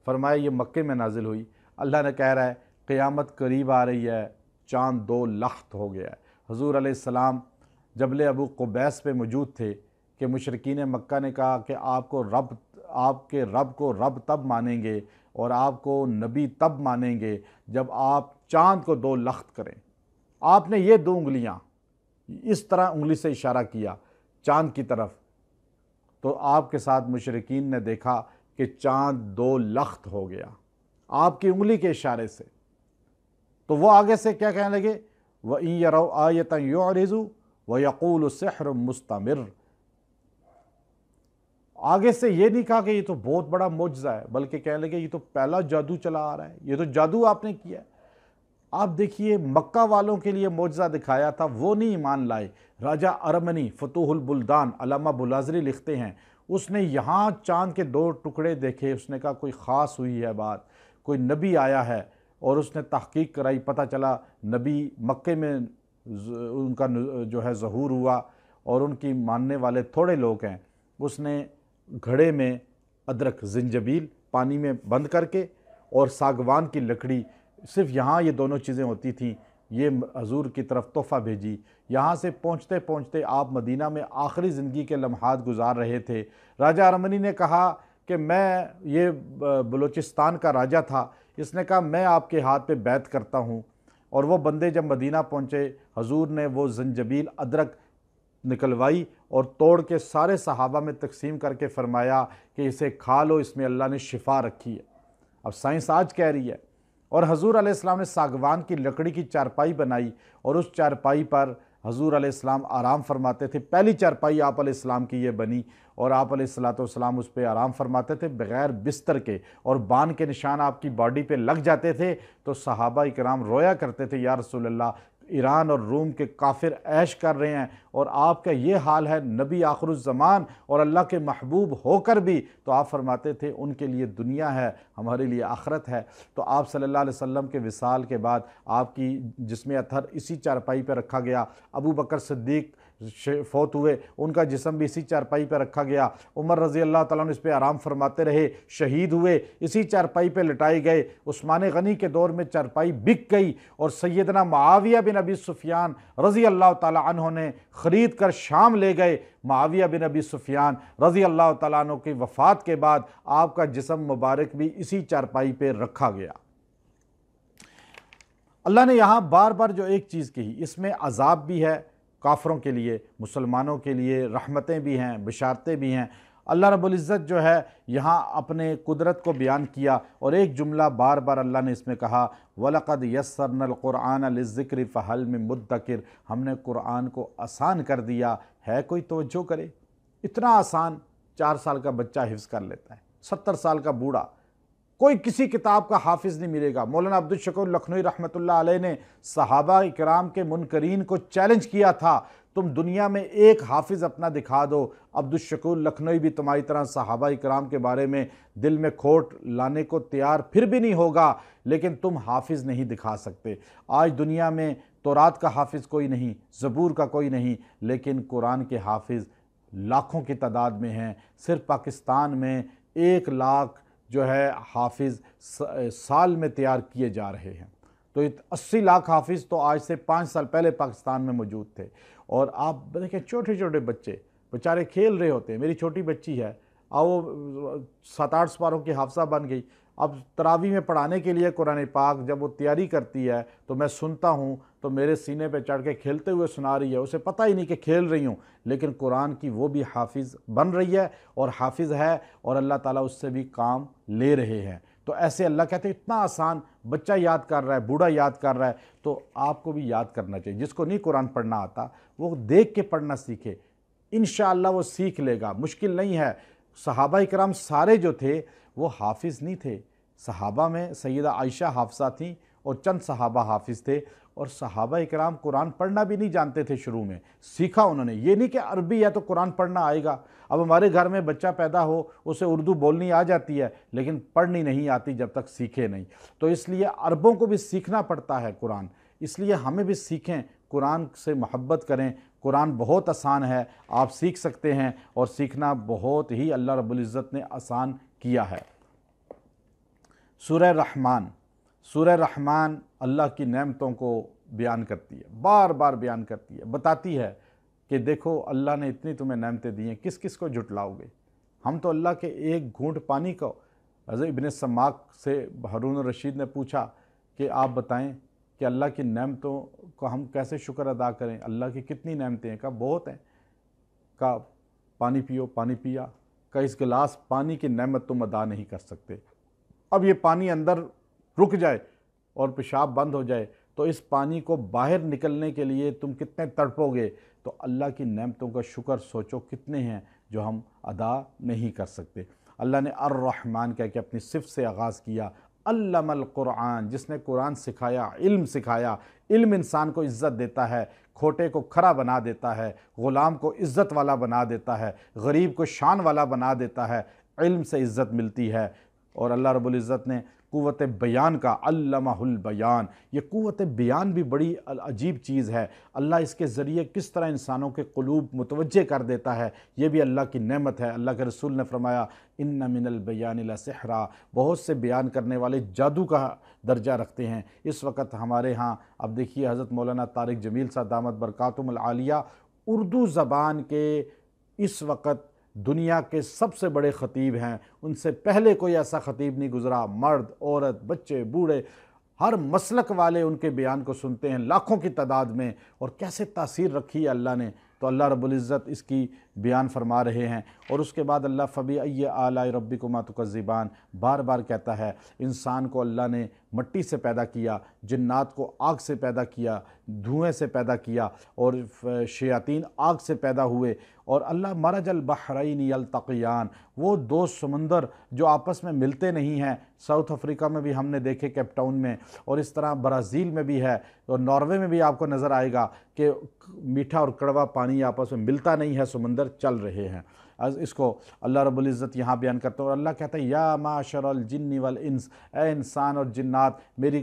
فرمایا یہ مکے میں نازل ہوئی۔ اللہ نے کہہ رہا ہے قیامت قریب آ رہی ہے، چاند 2 لخت ہو گیا ہے۔ حضور علیہ السلام جبل ابو قبیس پہ موجود تھے کہ مشرکین مکہ نے کہا کہ آپ کے رب کو رب تب مانیں گے اور آپ کو نبی تب مانیں گے جب آپ چاند کو 2 لخت کریں۔ آپ نے یہ 2 انگلیاں اس طرح انگلی سے اشارہ کیا چاند کی طرف، تو آپ کے ساتھ مشرکین نے دیکھا کہ چاند 2 لخت ہو گیا آپ کی انگلی کے اشارے سے۔ تو وہ آگے سے کیا کہنے لگے، وَإِن يَرَوْا آیَةً يُعْرِضُوا وَيَقُولُوا سِحْرٌ مُسْتَمِرٌ۔ آگے سے یہ نہیں کہا کہ یہ تو بہت بڑا معجزہ ہے، بلکہ کہنے لگے یہ تو پہلا جادو چلا آ رہا ہے، یہ تو جادو آپ نے کیا ہے۔ آپ دیکھیے مکہ والوں کے لیے معجزہ دکھایا تھا، وہ نہیں ایمان لائے۔ راجہ ارمنی فتوح البلدان علامہ بلازری لکھتے ہیں، اس نے یہاں چاند کے 2 ٹکڑے دیکھے، اس نے کہا کوئی خاص ہوئی ہے بات، کوئی نبی آیا ہے، اور اس نے تحقیق کرائی، پتہ چلا نبی مکے میں ان کا جو ہے ظہور ہوا اور ان کی ماننے والے تھوڑے لوگ ہیں۔ اس نے گھڑے میں ادرک زنجبیل پانی میں بند کر کے اور ساگوان کی لکڑی، صرف یہاں یہ دونوں چیزیں ہوتی تھیں، یہ حضور کی طرف تحفہ بھیجی۔ یہاں سے پہنچتے پہنچتے آپ مدینہ میں آخری زندگی کے لمحات گزار رہے تھے۔ راجہ ارمنی نے کہا کہ میں، یہ بلوچستان کا راجہ تھا، اس نے کہا میں آپ کے ہاتھ پہ بیعت کرتا ہوں۔ اور وہ بندے جب مدینہ پہنچے، حضور نے وہ زنجبیل ادرک نکلوائی اور توڑ کے سارے صحابہ میں تقسیم کر کے فرمایا کہ اسے کھا لو، اس میں اللہ نے شفا رکھی ہے۔ اب سائنس آج کہہ رہی ہے۔ اور حضور علیہ السلام نے ساگوان کی لکڑی کی چارپائی بنائی اور اس چارپائی پر حضور علیہ السلام آرام فرماتے تھے۔ پہلی چارپائی آپ علیہ السلام کی یہ بنی اور آپ علیہ السلام اس پہ آرام فرماتے تھے بغیر بستر کے، اور بان کے نشان آپ کی باڈی پہ لگ جاتے تھے تو صحابہ کرام رویا کرتے تھے، یا رسول اللہ ایران اور روم کے کافر عیش کر رہے ہیں اور آپ کا یہ حال ہے، نبی آخر الزمان اور اللہ کے محبوب ہو کر بھی۔ تو آپ فرماتے تھے ان کے لیے دنیا ہے، ہمارے لیے آخرت ہے۔ تو آپ صلی اللہ علیہ وسلم کے وصال کے بعد آپ کی جسم اطہر اسی چارپائی پہ رکھا گیا۔ ابو بکر صدیق فوت ہوئے، ان کا جسم بھی اسی چارپائی پہ رکھا گیا۔ عمر رضی اللہ تعالیٰ عنہ اس پہ آرام فرماتے رہے، شہید ہوئے، اسی چارپائی پہ لٹائے گئے۔ عثمان غنی کے دور میں چارپائی بک گئی اور سیدنا معاویہ بن ابی سفیان رضی اللہ تعالیٰ عنہ نے خرید کر شام لے گئے۔ معاویہ بن ابی سفیان رضی اللہ تعالیٰ عنہ کی وفات کے بعد آپ کا جسم مبارک بھی اسی چارپائی پہ رکھا گیا۔ اللہ نے یہاں بار بار جو ایک چیز کہی، اس میں عذاب بھی ہے کافروں کے لیے، مسلمانوں کے لیے رحمتیں بھی ہیں، بشارتیں بھی ہیں۔ اللہ رب العزت جو ہے یہاں اپنے قدرت کو بیان کیا، اور ایک جملہ بار بار اللہ نے اس میں کہا، وَلَقَدْ يَسَّرْنَا الْقُرْآنَ لِلذِّكْرِ فَهَلْ مِن مُدَّكِرٍ، ہم نے قرآن کو آسان کر دیا، ہے کوئی توجہ کرے؟ اتنا آسان 4 سال کا بچہ حفظ کر لیتا ہے، 70 سال کا بوڑھا، کوئی کسی کتاب کا حافظ نہیں ملے گا۔ مولانا عبدالشکور لکھنوی رحمۃ اللہ علیہ نے صحابہ اکرام کے منکرین کو چیلنج کیا تھا، تم دنیا میں ایک حافظ اپنا دکھا دو۔ عبدالشکور لکھنوی بھی تمہاری طرح صحابہ اکرام کے بارے میں دل میں کھوٹ لانے کو تیار پھر بھی نہیں ہوگا، لیکن تم حافظ نہیں دکھا سکتے۔ آج دنیا میں تورات کا حافظ کوئی نہیں، زبور کا کوئی نہیں، لیکن قرآن کے حافظ لاکھوں کی تعداد میں ہیں۔ صرف پاکستان میں 1 لاکھ جو ہے حافظ سال میں تیار کیے جا رہے ہیں۔ تو 80 لاکھ حافظ تو آج سے 5 سال پہلے پاکستان میں موجود تھے۔ اور آپ دیکھیں چھوٹے چھوٹے بچے بیچارے کھیل رہے ہوتے ہیں۔ میری چھوٹی بچی ہے، وہ 7-8 سپاروں کی حافظہ بن گئی۔ اب تراویح میں پڑھانے کے لیے قرآن پاک جب وہ تیاری کرتی ہے تو میں سنتا ہوں تو میرے سینے پہ چڑھ کے کھیلتے ہوئے سنا رہی ہے، اسے پتہ ہی نہیں کہ کھیل رہی ہوں، لیکن قرآن کی وہ بھی حافظ بن رہی ہے اور حافظ ہے، اور اللہ تعالیٰ اس سے بھی کام لے رہے ہیں۔ تو ایسے اللہ کہتے ہیں اتنا آسان، بچہ یاد کر رہا ہے، بوڑھا یاد کر رہا ہے، تو آپ کو بھی یاد کرنا چاہیے۔ جس کو نہیں قرآن پڑھنا آتا وہ دیکھ کے پڑھنا سیکھے، انشاءاللہ وہ سیکھ لے گا، مشکل نہیں ہے۔ صحابہ اکرام سارے جو تھے وہ حافظ نہیں تھے۔ صحابہ میں سیدہ عائشہ حافظہ تھیں اور چند صحابہ حافظ تھے، اور صحابہ اکرام قرآن پڑھنا بھی نہیں جانتے تھے شروع میں، سیکھا انہوں نے۔ یہ نہیں کہ عربی ہے تو قرآن پڑھنا آئے گا۔ اب ہمارے گھر میں بچہ پیدا ہو، اسے اردو بولنی آ جاتی ہے لیکن پڑھنی نہیں آتی جب تک سیکھے نہیں۔ تو اس لیے عربوں کو بھی سیکھنا پڑتا ہے قرآن، اس لیے ہمیں بھی سیکھیں، قرآن سے محبت کریں۔ قرآن بہت آسان ہے، آپ سیکھ سکتے ہیں، اور سیکھنا بہت ہی اللہ رب العزت نے آسان کیا ہے۔ سورہ رحمان، سورہ رحمان اللہ کی نعمتوں کو بیان کرتی ہے، بار بار بیان کرتی ہے، بتاتی ہے کہ دیکھو اللہ نے اتنی تمہیں نعمتیں دی ہیں، کس کس کو جھٹلاؤ گے؟ ہم تو اللہ کے ایک گھونٹ پانی کو، حضرت ابن سماک سے ہارون الرشید نے پوچھا کہ آپ بتائیں کہ اللہ کی نعمتوں کو ہم کیسے شکر ادا کریں، اللہ کی کتنی نعمتیں ہیں؟ کہا بہت ہیں۔ کہا پانی پیو، پانی پیا۔ کہا اس گلاس پانی کی نعمت تم ادا نہیں کر سکتے، اب یہ پانی اندر رک جائے اور پیشاب بند ہو جائے تو اس پانی کو باہر نکلنے کے لیے تم کتنے تڑپو گے؟ تو اللہ کی نعمتوں کا شکر سوچو کتنے ہیں جو ہم ادا نہیں کر سکتے۔ اللہ نے الرحمن کہہ کے اپنی صفت سے آغاز کیا، علم القرآن، جس نے قرآن سکھایا، علم سکھایا۔ علم انسان کو عزت دیتا ہے، کھوٹے کو کھرا بنا دیتا ہے، غلام کو عزت والا بنا دیتا ہے، غریب کو شان والا بنا دیتا ہے۔ علم سے عزت ملتی ہے۔ اور اللہ رب العزت نے قوت بیان کا، علمہ البیان، یہ قوت بیان بھی بڑی عجیب چیز ہے۔ اللہ اس کے ذریعے کس طرح انسانوں کے قلوب متوجہ کر دیتا ہے، یہ بھی اللہ کی نعمت ہے۔ اللہ کے رسول نے فرمایا ان من البیان لسحرا، بہت سے بیان کرنے والے جادو کا درجہ رکھتے ہیں۔ اس وقت ہمارے ہاں اب دیکھیے حضرت مولانا طارق جمیل صاحب دامت برکاتہم العالیہ اردو زبان کے اس وقت دنیا کے سب سے بڑے خطیب ہیں، ان سے پہلے کوئی ایسا خطیب نہیں گزرا۔ مرد، عورت، بچے، بوڑھے، ہر مسلک والے ان کے بیان کو سنتے ہیں لاکھوں کی تعداد میں، اور کیسے تاثیر رکھی ہے اللہ نے، تو اللہ رب العزت اس کی بیان فرما رہے ہیں۔ اور اس کے بعد اللہ فبأي آلاء ربكما تكذبان بار بار کہتا ہے۔ انسان کو اللہ نے مٹی سے پیدا کیا، جنات کو آگ سے پیدا کیا، دھوئیں سے پیدا کیا، اور شیاطین آگ سے پیدا ہوئے۔ اور اللہ مرج البحرین یلتقیان، وہ دو سمندر جو آپس میں ملتے نہیں ہیں، ساؤتھ افریقہ میں بھی ہم نے دیکھے کیپ ٹاؤن میں، اور اس طرح برازیل میں بھی ہے، اور ناروے میں بھی آپ کو نظر آئے گا کہ میٹھا اور کڑوا پانی آپس میں ملتا نہیں ہے، سمندر چل رہے ہیں۔ اس کو اللہ رب العزت یہاں بیان کرتا ہے، اور اللہ کہتا ہے یا معشر الجن والانس، اے انسان اور جنات، میری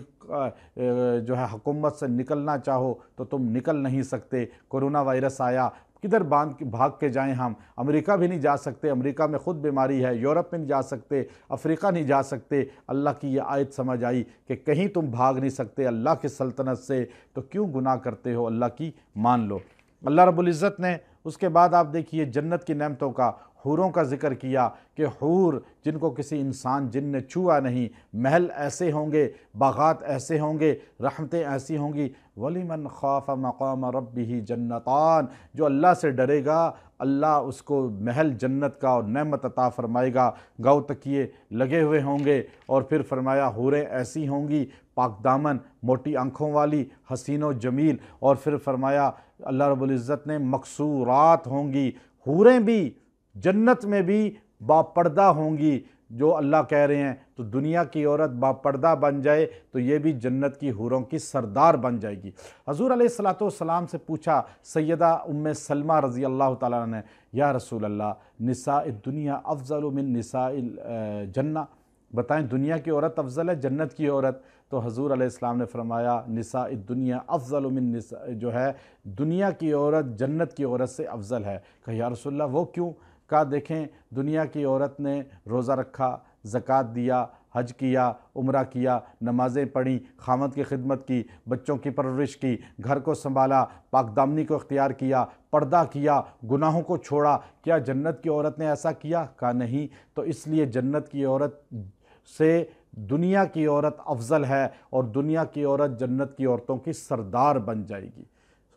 جو ہے حکومت سے نکلنا چاہو تو تم نکل نہیں سکتے۔ کورونا وائرس آیا، کدھر بھاگ کے جائیں ہم؟ امریکہ بھی نہیں جا سکتے، امریکہ میں خود بیماری ہے، یورپ میں نہیں جا سکتے، افریقہ نہیں جا سکتے۔ اللہ کی یہ آیت سمجھ آئی کہ کہیں تم بھاگ نہیں سکتے اللہ کی سلطنت سے، تو کیوں گناہ کرتے ہو؟ اللہ کی مان لو۔ اللہ رب العزت نے اس کے بعد آپ دیکھیے جنت کی نعمتوں کا، حوروں کا ذکر کیا کہ حور جن کو کسی انسان جن نے چھوا نہیں، محل ایسے ہوں گے، باغات ایسے ہوں گے، رحمتیں ایسی ہوں گی۔ وَلِمَنْ خَافَ مَقَامَ رَبِّهِ جَنَّتَانِ، جو اللہ سے ڈرے گا اللہ اس کو محل جنت کا اور نعمت عطا فرمائے گا، گاؤ تکیے لگے ہوئے ہوں گے۔ اور پھر فرمایا حوریں ایسی ہوں گی پاک دامن، موٹی آنکھوں والی، حسین و جمیل، اور پھر فرمایا اللہ رب العزت نے مقصورات ہوں گی، حوریں بھی جنت میں بھی باپردہ ہوں گی۔ جو اللہ کہہ رہے ہیں تو دنیا کی عورت باپردہ بن جائے تو یہ بھی جنت کی حوروں کی سردار بن جائے گی۔ حضور علیہ الصلوۃ سے پوچھا سیدہ ام سلمہ رضی اللہ تعالیٰ عنہ نے، یا رسول اللہ نساء الدنیا افضل من نساء الجنہ، بتائیں دنیا کی عورت افضل ہے جنت کی عورت؟ تو حضور علیہ السلام نے فرمایا نساء الدنیا افضل من نساء، جو ہے دنیا کی عورت جنت کی عورت سے افضل ہے۔ کہا یا رسول اللہ وہ کیوں؟ کہا دیکھیں دنیا کی عورت نے روزہ رکھا، زکوٰۃ دیا، حج کیا، عمرہ کیا، نمازیں پڑھیں، خامد کی خدمت کی، بچوں کی پرورش کی، گھر کو سنبھالا، پاک دامنی کو اختیار کیا، پردہ کیا، گناہوں کو چھوڑا۔ کیا جنت کی عورت نے ایسا کیا؟ کہا نہیں۔ تو اس لیے جنت کی عورت سے دنیا کی عورت افضل ہے، اور دنیا کی عورت جنت کی عورتوں کی سردار بن جائے گی۔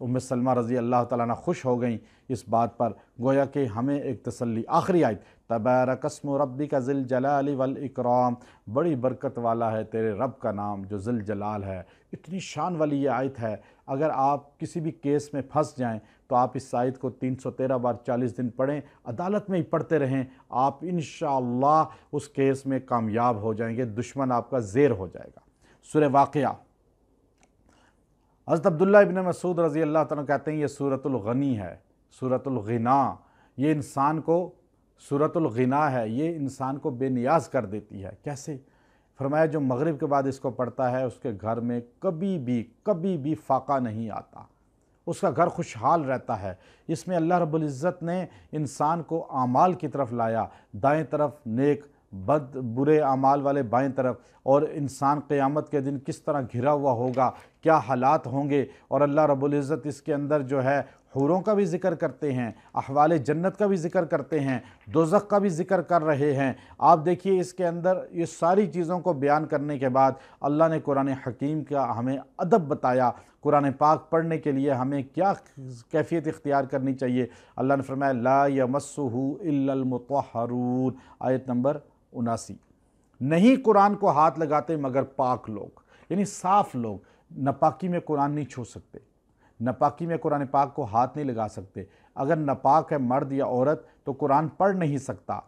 ام سلمہ رضی اللہ تعالیٰ عنہ خوش ہو گئیں اس بات پر، گویا کہ ہمیں ایک تسلی۔ آخری آیت تبارک اسم ربک ذی الجلال والاکرام، بڑی برکت والا ہے تیرے رب کا نام جو ذی الجلال ہے۔ اتنی شان والی یہ آیت ہے، اگر آپ کسی بھی کیس میں پھنس جائیں تو آپ اس آیت کو 313 بار 40 دن پڑھیں، عدالت میں ہی پڑھتے رہیں، آپ انشاءاللہ اس کیس میں کامیاب ہو جائیں گے، دشمن آپ کا زیر ہو جائے گا۔ سورہ واقعہ، حضرت عبداللہ ابن مسعود رضی اللہ تعالیٰ کہتے ہیں یہ سورۃ الغنی ہے، سورۃ الغنا، یہ انسان کو، سورۃ الغنا ہے، یہ انسان کو بے نیاز کر دیتی ہے۔ کیسے؟ فرمایا جو مغرب کے بعد اس کو پڑھتا ہے اس کے گھر میں کبھی بھی فاقہ نہیں آتا، اس کا گھر خوشحال رہتا ہے۔ اس میں اللہ رب العزت نے انسان کو اعمال کی طرف لایا، دائیں طرف نیک، بد برے اعمال والے بائیں طرف، اور انسان قیامت کے دن کس طرح گھرا ہوا ہوگا، کیا حالات ہوں گے، اور اللہ رب العزت اس کے اندر جو ہے حوروں کا بھی ذکر کرتے ہیں، احوال جنت کا بھی ذکر کرتے ہیں، دوزخ کا بھی ذکر کر رہے ہیں۔ آپ دیکھیے اس کے اندر یہ ساری چیزوں کو بیان کرنے کے بعد اللہ نے قرآن حکیم کا ہمیں ادب بتایا، قرآن پاک پڑھنے کے لیے ہمیں کیا کیفیت اختیار کرنی چاہیے۔ اللہ نے فرمایا لا یمسہ الا المطہرون، آیت نمبر 79۔ نہیں قرآن کو ہاتھ لگاتے مگر پاک لوگ، یعنی صاف لوگ۔ ناپاکی میں قرآن نہیں چھو سکتے، ناپاکی میں قرآن پاک کو ہاتھ نہیں لگا سکتے۔ اگر ناپاک ہے مرد یا عورت تو قرآن پڑھ نہیں سکتا۔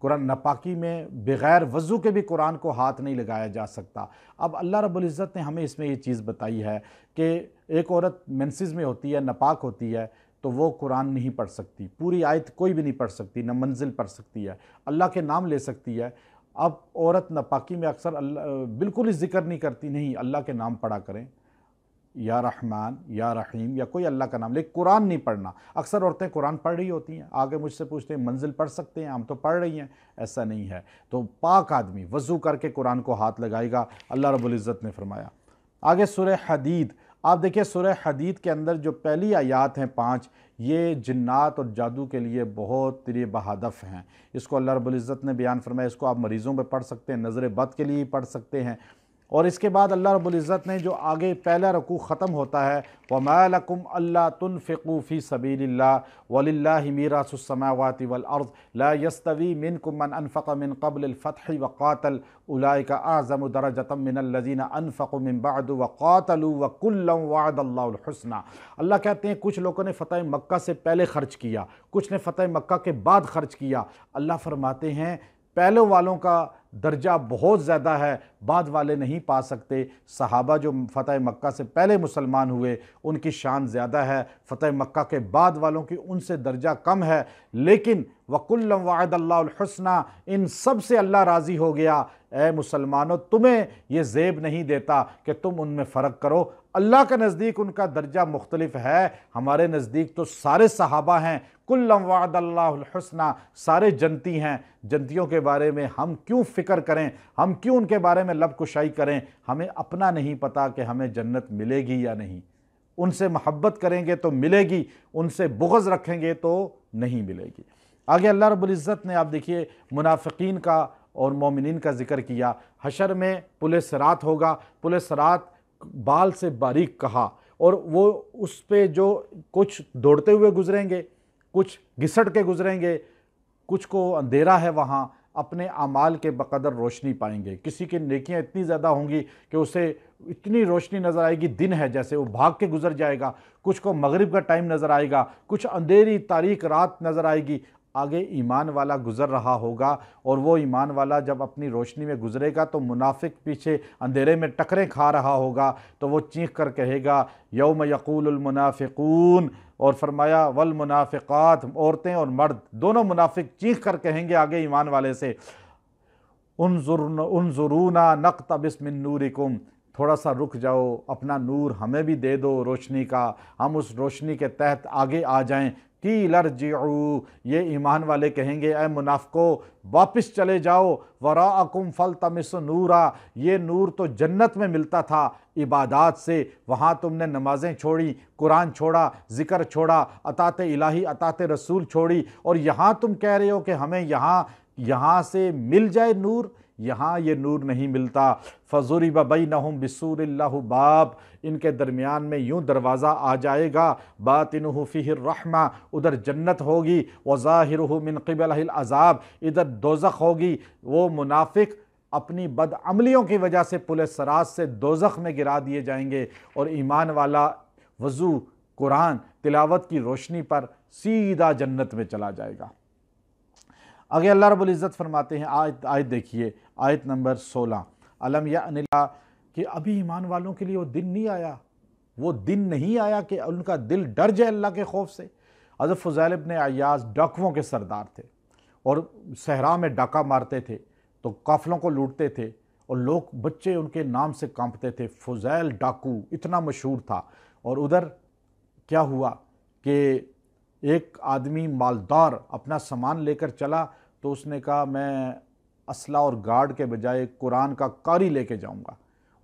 قرآن ناپاکی میں بغیر وضو کے بھی قرآن کو ہاتھ نہیں لگایا جا سکتا۔ اب اللہ رب العزت نے ہمیں اس میں یہ چیز بتائی ہے کہ ایک عورت مینسز میں ہوتی ہے، ناپاک ہوتی ہے، تو وہ قرآن نہیں پڑھ سکتی، پوری آیت کوئی بھی نہیں پڑھ سکتی، نہ منزل پڑھ سکتی ہے، اللہ کے نام لے سکتی ہے۔ اب عورت ناپاکی میں اکثر بالکل ہی ذکر نہیں کرتی، نہیں اللہ کے نام پڑھا کریں، یا رحمان یا رحیم یا کوئی اللہ کا نام، لیکن قرآن نہیں پڑھنا۔ اکثر عورتیں قرآن پڑھ رہی ہوتی ہیں، آگے مجھ سے پوچھتے ہیں منزل پڑھ سکتے ہیں، ہم تو پڑھ رہی ہیں، ایسا نہیں ہے۔ تو پاک آدمی وضو کر کے قرآن کو ہاتھ لگائے گا، اللہ رب العزت نے فرمایا۔ آگے سورہ حدید، آپ دیکھیں سورہ حدید کے اندر جو پہلی آیات ہیں 5، یہ جنات اور جادو کے لیے بہت بہدف ہیں۔ اس کو اللہ رب العزت نے بیان فرمایا، اس کو آپ مریضوں پہ پڑھ سکتے ہیں، نظر بد کے لیے پڑھ سکتے ہیں۔ اور اس کے بعد اللہ رب العزت نے جو آگے پہلا رکوع ختم ہوتا ہے وَمَا لَكُمْ أَلَّا تُنْفِقُوا فِي سَبِيلِ اللَّهِ وَلِلَّهِ مِيرَاثُ السَّمَاوَاتِ وَالْأَرْضِ لَا يَسْتَوِي مِنْكُمْ مَنْ أَنْفَقَ مِنْ قَبْلِ الْفَتْحِ وَقَاتَلَ أُولَئِكَ أَعْظَمُ دَرَجَةً مِنَ الَّذِينَ أَنْفَقُوا مِنْ بَعْدُ وَقَاتَلُوا وَكُلًّا وَعَدَ اللَّهُ الْحُسْنَى۔ اللہ کہتے ہیں کچھ لوگوں نے فتح مکہ سے پہلے خرچ کیا، کچھ نے فتح مکہ کے بعد خرچ کیا۔ اللہ فرماتے ہیں پہلے والوں کا درجہ بہت زیادہ ہے، بعد والے نہیں پا سکتے۔ صحابہ جو فتح مکہ سے پہلے مسلمان ہوئے ان کی شان زیادہ ہے، فتح مکہ کے بعد والوں کی ان سے درجہ کم ہے، لیکن وَكُلًّا وَعَدَ اللَّهُ الْحُسْنَى، ان سب سے اللہ راضی ہو گیا۔ اے مسلمانوں، تمہیں یہ زیب نہیں دیتا کہ تم ان میں فرق کرو، اللہ کے نزدیک ان کا درجہ مختلف ہے، ہمارے نزدیک تو سارے صحابہ ہیں، کُلًّا وَعَدَ اللَّهُ الْحُسْنَى، سارے جنتی ہیں۔ جنتیوں کے بارے میں ہم کیوں فکر کریں، ہم کیوں ان کے بارے میں لب کشائی کریں؟ ہمیں اپنا نہیں پتا کہ ہمیں جنت ملے گی یا نہیں۔ ان سے محبت کریں گے تو ملے گی، ان سے بغض رکھیں گے تو نہیں ملے گی۔ آگے اللہ رب العزت نے آپ دیکھیے منافقین کا اور مومنین کا ذکر کیا۔ حشر میں پل صراط ہوگا، پل صراط بال سے باریک کہا، اور وہ اس پہ جو کچھ دوڑتے ہوئے گزریں گے، کچھ گھسٹ کے گزریں گے، کچھ کو اندھیرا ہے، وہاں اپنے اعمال کے بقدر روشنی پائیں گے۔ کسی کی نیکیاں اتنی زیادہ ہوں گی کہ اسے اتنی روشنی نظر آئے گی، دن ہے جیسے، وہ بھاگ کے گزر جائے گا۔ کچھ کو مغرب کا ٹائم نظر آئے گا، کچھ اندھیری تاریک رات نظر آئے گی۔ آگے ایمان والا گزر رہا ہوگا، اور وہ ایمان والا جب اپنی روشنی میں گزرے گا تو منافق پیچھے اندھیرے میں ٹکریں کھا رہا ہوگا، تو وہ چیخ کر کہے گا یوم یقول المنافقون، اور فرمایا والمنافقات، عورتیں اور مرد دونوں منافق چیخ کر کہیں گے آگے ایمان والے سے انظرونا نقتبس من نورکم، تھوڑا سا رک جاؤ، اپنا نور ہمیں بھی دے دو روشنی کا، ہم اس روشنی کے تحت آگے آ جائیں۔ قیل ارجعوا، یہ ایمان والے کہیں گے اے منافقو واپس چلے جاؤ، وراءکم فالتمسوا نورا، یہ نور تو جنت میں ملتا تھا عبادات سے، وہاں تم نے نمازیں چھوڑی، قرآن چھوڑا، ذکر چھوڑا، اطاعت الہی اطاعت رسول چھوڑی، اور یہاں تم کہہ رہے ہو کہ ہمیں یہاں سے مل جائے نور، یہاں یہ نور نہیں ملتا۔ فَضُرِبَ بَيْنَهُمْ بِسُورٍ لَهُ بَابٌ، ان کے درمیان میں یوں دروازہ آ جائے گا، بَاطِنُهُ فِيهِ الرَّحْمَةُ، ادھر جنت ہوگی، وَظَاهِرُهُ مِنْ قِبَلِهِ الْعَذَابُ، ادھر دوزخ ہوگی۔ وہ منافق اپنی بدعملیوں کی وجہ سے پل صراط سے دوزخ میں گرا دیے جائیں گے، اور ایمان والا وضو، قرآن تلاوت کی روشنی پر سیدھا جنت میں چلا جائے گا۔ آگے اللہ رب العزت فرماتے ہیں، آیت دیکھیے، آیت نمبر 16، الم یأن کہ ابھی ایمان والوں کے لیے وہ دن نہیں آیا، وہ دن نہیں آیا کہ ان کا دل ڈر جائے اللہ کے خوف سے۔ حضرت فضیل ابن عیاض ڈاکوؤں کے سردار تھے، اور صحرا میں ڈاکہ مارتے تھے تو قافلوں کو لوٹتے تھے، اور لوگ بچے ان کے نام سے کانپتے تھے، فضیل ڈاکو اتنا مشہور تھا۔ اور ادھر کیا ہوا کہ ایک آدمی مالدار اپنا سامان لے کر چلا، تو اس نے کہا میں اسلحہ اور گارڈ کے بجائے قرآن کا قاری لے کے جاؤں گا،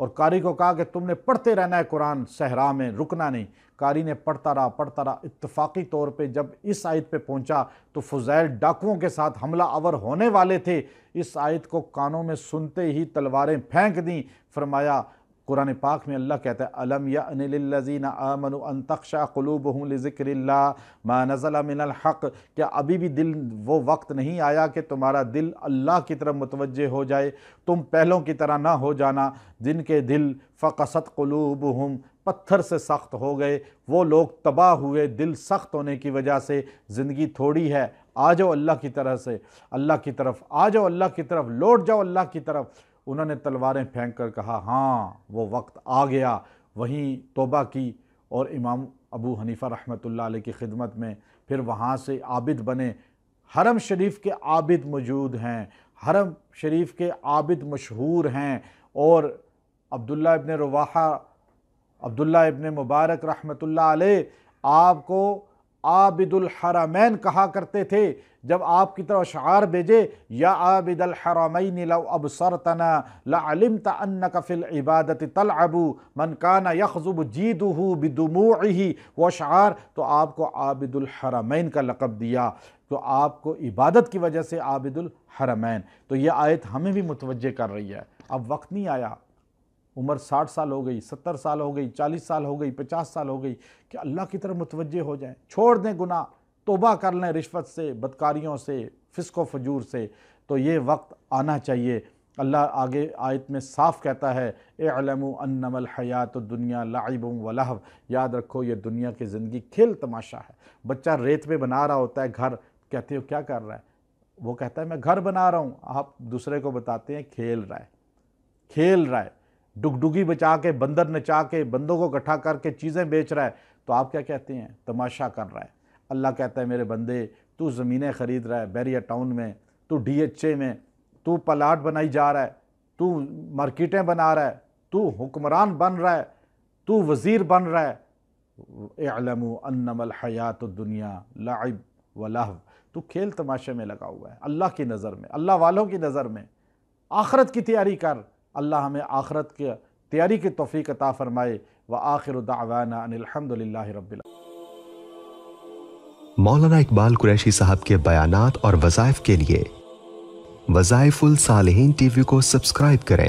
اور قاری کو کہا کہ تم نے پڑھتے رہنا ہے قرآن صحرا میں، رکنا نہیں۔ قاری نے پڑھتا رہا۔ اتفاقی طور پہ جب اس آیت پہ پہنچا تو فضیل ڈاکوؤں کے ساتھ حملہ آور ہونے والے تھے، اس آیت کو کانوں میں سنتے ہی تلواریں پھینک دیں۔ فرمایا قرآن پاک میں اللہ کہتا ہے الم یأن للذین آمنوا ان تخشع قلوبہم لذکر اللہ ما نزل من الحق، کیا ابھی بھی وہ وقت نہیں آیا کہ تمہارا دل اللہ کی طرف متوجہ ہو جائے؟ تم پہلوں کی طرح نہ ہو جانا جن کے دل فقست قلوبہم، پتھر سے سخت ہو گئے، وہ لوگ تباہ ہوئے دل سخت ہونے کی وجہ سے۔ زندگی تھوڑی ہے، آ جاؤ اللہ کی طرف سے، اللہ کی طرف آ جاؤ، اللہ کی طرف لوٹ جاؤ، اللہ کی طرف۔ انہوں نے تلواریں پھینک کر کہا ہاں وہ وقت آ گیا، وہیں توبہ کی اور امام ابو حنیفہ رحمۃ اللہ علیہ کی خدمت میں پھر وہاں سے عابد بنے۔ حرم شریف کے عابد موجود ہیں، حرم شریف کے عابد مشہور ہیں، اور عبداللہ ابن رواحہ، عبداللہ ابن مبارک رحمۃ اللہ علیہ آپ کو عابد الحرمین کہا کرتے تھے۔ جب آپ کی طرف اشعار بھیجے یا عابد الحرمین لو ابصرتنا لعلمت انک فی العبادت تلعب من کان یخضب جیدہ بدموعہ، وہ اشعار تو آپ کو عابد الحرمین کا لقب دیا، تو آپ کو عبادت کی وجہ سے عابد الحرمین۔ تو یہ آیت ہمیں بھی متوجہ کر رہی ہے، اب وقت نہیں آیا، عمر 60 سال ہو گئی، 70 سال ہو گئی، 40 سال ہو گئی، 50 سال ہو گئی، کہ اللہ کی طرف متوجہ ہو جائیں، چھوڑ دیں گناہ، توبہ کر لیں رشوت سے، بدکاریوں سے، فسق و فجور سے۔ تو یہ وقت آنا چاہیے۔ اللہ آگے آیت میں صاف کہتا ہے اعلموا انما الحیات الدنیا لعب و لہو، یاد رکھو یہ دنیا کی زندگی کھیل تماشا ہے۔ بچہ ریت پہ بنا رہا ہوتا ہے گھر، کہتے ہو کیا کر رہا ہے؟ وہ کہتا ہے میں گھر بنا رہا ہوں، آپ دوسرے کو بتاتے ہیں کھیل رہا ہے، کھیل رہا ہے، ڈگڈگی بچا کے، بندر نچا کے، بندوں کو اکٹھا کر کے چیزیں بیچ رہا ہے، تو آپ کیا کہتے ہیں؟ تماشا کر رہا ہے۔ اللہ کہتا ہے میرے بندے تو زمینیں خرید رہا ہے بیریا ٹاؤن میں، تو ڈی ایچ اے میں، تو پلاٹ بنائی جا رہا ہے، تو مارکیٹیں بنا رہا ہے، تو حکمران بن رہا ہے، تو وزیر بن رہا ہے۔ اعلموا انما الحیات الدنیا لعب و لہو، تو کھیل تماشے میں لگا ہوا ہے اللہ کی نظر میں، اللہ والوں کی نظر میں۔ آخرت کی تیاری کر، اللہ ہمیں آخرت کی تیاری کی توفیق عطا فرمائے۔ وآخر دعوانا ان الحمد للہ رب العالمین۔ مولانا اقبال قریشی صاحب کے بیانات اور وظائف کے لیے وظائف الصالحین ٹی وی کو سبسکرائب کریں